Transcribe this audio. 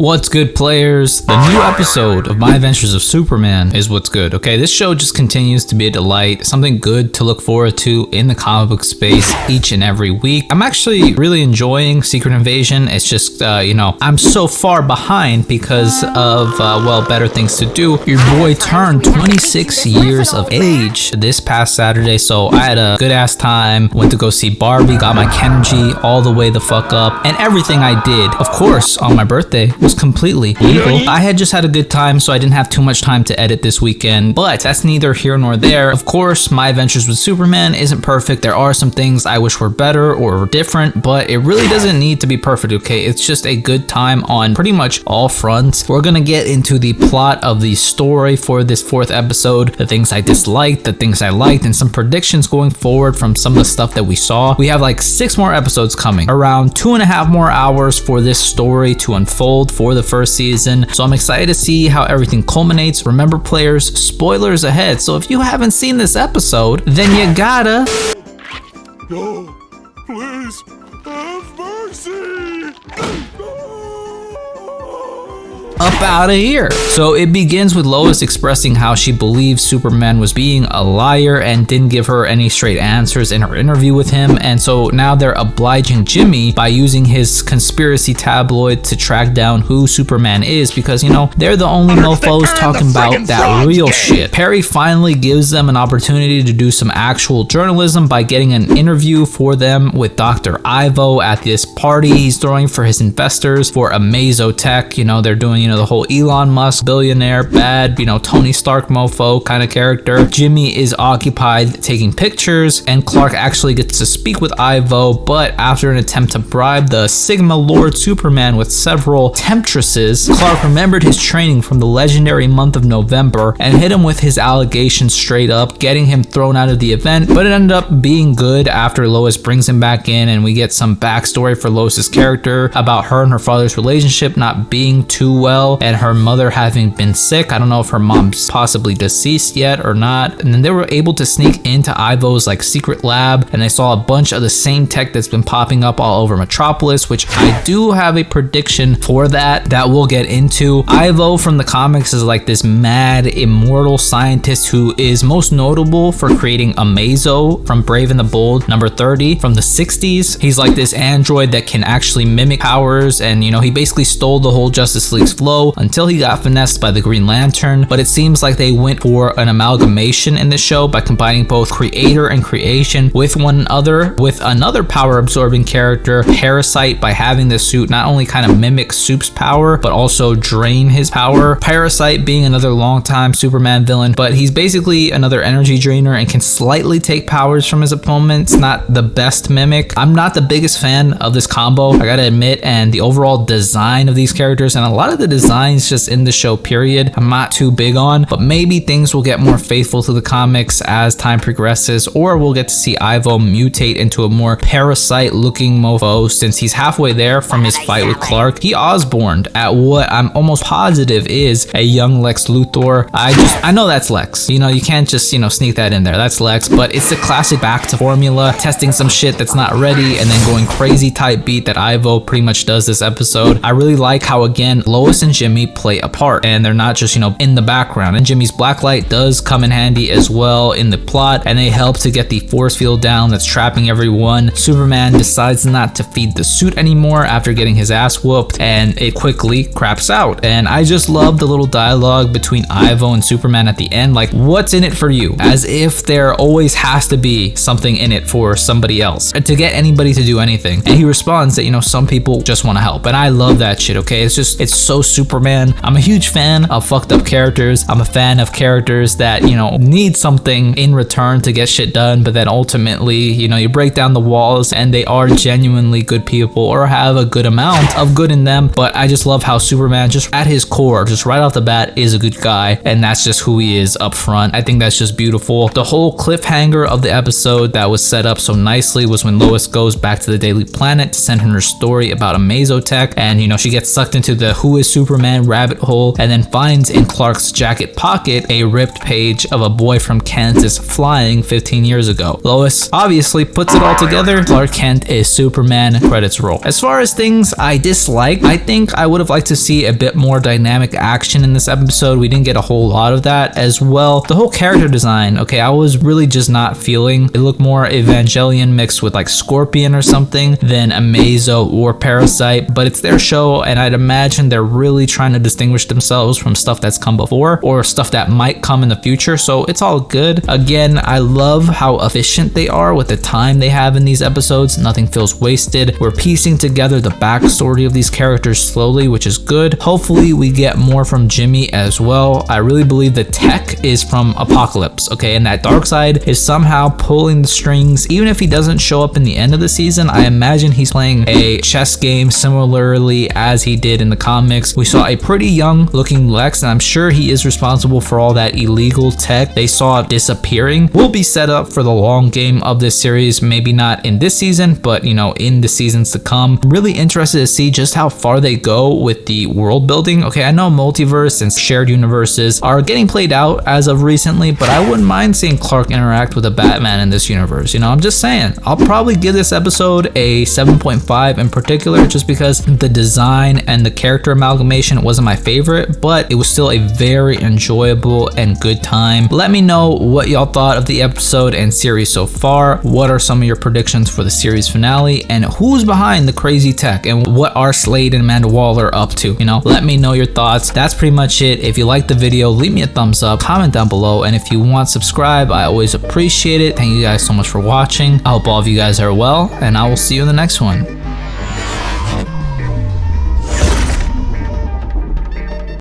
What's good, players? The new episode of My Adventures of Superman is what's good, okay? This show just continues to be a delight, something good to look forward to in the comic book space each and every week. I'm actually really enjoying Secret Invasion. It's just, I'm so far behind because of, better things to do. Your boy turned 26 years of age this past Saturday, so I had a good-ass time. Went to go see Barbie, got my Kenji all the way the fuck up, and everything I did, of course, on my birthday was completely legal. I had just had a good time, so I didn't have too much time to edit this weekend, but that's neither here nor there. Of course, My Adventures with Superman isn't perfect. There are some things I wish were better or different, but it really doesn't need to be perfect, okay? It's just a good time on pretty much all fronts. We're gonna get into the plot of the story for this fourth episode, the things I disliked, the things I liked, and some predictions going forward from some of the stuff that we saw. We have like 6 more episodes coming, around 2.5 more hours for this story to unfold for the first season, so I'm excited to see how everything culminates. Remember, players, spoilers ahead, so if you haven't seen this episode, then you gotta... No, please, have mercy! Up out of here. So it begins with Lois expressing how she believes Superman was being a liar and didn't give her any straight answers in her interview with him, and so now they're obliging Jimmy by using his conspiracy tabloid to track down who Superman is, because they're the only mofos talking about that real shit. Perry finally gives them an opportunity to do some actual journalism by getting an interview for them with Dr. Ivo at this party he's throwing for his investors for Amazotech. They're doing the whole Elon Musk billionaire bad Tony Stark mofo kind of character. Jimmy is occupied taking pictures, and Clark actually gets to speak with Ivo, but after an attempt to bribe the Sigma Lord Superman with several temptresses, Clark remembered his training from the legendary month of November and hit him with his allegations straight up, getting him thrown out of the event. But it ended up being good after Lois brings him back in, and we get some backstory for Lois's character about her and her father's relationship not being too well, and her mother having been sick. I don't know if her mom's possibly deceased yet or not. And then they were able to sneak into Ivo's secret lab, and they saw a bunch of the same tech that's been popping up all over Metropolis, which I do have a prediction for that we'll get into. Ivo from the comics is this mad immortal scientist who is most notable for creating Amazo from Brave and the Bold number 30 from the 60s. He's this android that can actually mimic powers, and he basically stole the whole Justice League's flow until he got finessed by the Green Lantern. But it seems like they went for an amalgamation in this show by combining both creator and creation with one another, with another power absorbing character, Parasite, by having the suit not only kind of mimic Soup's power but also drain his power. Parasite being another longtime Superman villain, but he's basically another energy drainer and can slightly take powers from his opponents. Not the best mimic. I'm not the biggest fan of this combo, I gotta admit, and the overall design of these characters and a lot of the designs just in the show period I'm not too big on, but maybe things will get more faithful to the comics as time progresses, or we'll get to see Ivo mutate into a more Parasite looking mofo, since he's halfway there from his fight with Clark. He Osborned at what I'm almost positive is a young Lex Luthor. I know that's Lex, you can't just sneak that in there, that's Lex, but it's the classic back to formula, testing some shit that's not ready and then going crazy type beat that Ivo pretty much does this episode. I really like how, again, Lois and Jimmy play a part, and they're not just in the background, and Jimmy's blacklight does come in handy as well in the plot, and they help to get the force field down that's trapping everyone. Superman decides not to feed the suit anymore after getting his ass whooped, and it quickly craps out. And I just love the little dialogue between Ivo and Superman at the end, what's in it for you, as if there always has to be something in it for somebody else to get anybody to do anything. And he responds that some people just want to help, and I love that shit, okay? It's so Superman. I'm a huge fan of fucked up characters. I'm a fan of characters that need something in return to get shit done, but then ultimately you break down the walls and they are genuinely good people or have a good amount of good in them. But I just love how Superman, just at his core, just right off the bat, is a good guy, and that's just who he is up front. I think that's just beautiful. The whole cliffhanger of the episode that was set up so nicely was when Lois goes back to the Daily Planet to send her story about Amazotech, and she gets sucked into the Who is Superman Superman rabbit hole and then finds in Clark's jacket pocket a ripped page of a boy from Kansas flying 15 years ago. Lois obviously puts it all together. Clark Kent is Superman, credits roll. As far as things I dislike, I think I would have liked to see a bit more dynamic action in this episode. We didn't get a whole lot of that as well. The whole character design, okay, I was really just not feeling. It looked more Evangelion mixed with like Scorpion or something than Amazo or Parasite, but it's their show and I'd imagine they're really trying to distinguish themselves from stuff that's come before or stuff that might come in the future, so it's all good. Again, I love how efficient they are with the time they have in these episodes. Nothing feels wasted. We're piecing together the backstory of these characters slowly, which is good. Hopefully we get more from Jimmy as well. I really believe the tech is from Apocalypse, okay, and that Darkseid is somehow pulling the strings. Even if he doesn't show up in the end of the season, I imagine he's playing a chess game similarly as he did in the comics. We saw a pretty young looking Lex, and I'm sure he is responsible for all that illegal tech they saw disappearing. We'll be set up for the long game of this series, maybe not in this season, but you know, in the seasons to come. Really interested to see just how far they go with the world building. Okay, I know multiverse and shared universes are getting played out as of recently, but I wouldn't mind seeing Clark interact with a Batman in this universe. You know, I'm just saying, I'll probably give this episode a 7.5 in particular, just because the design and the character amalgamation wasn't my favorite, but it was still a very enjoyable and good time. Let me know what y'all thought of the episode and series so far. What are some of your predictions for the series finale, and who's behind the crazy tech, and what are Slade and Amanda Waller up to? You know, let me know your thoughts. That's pretty much it. If you liked the video, leave me a thumbs up, comment down below, and if you want, subscribe. I always appreciate it. Thank you guys so much for watching. I hope all of you guys are well, and I will see you in the next one.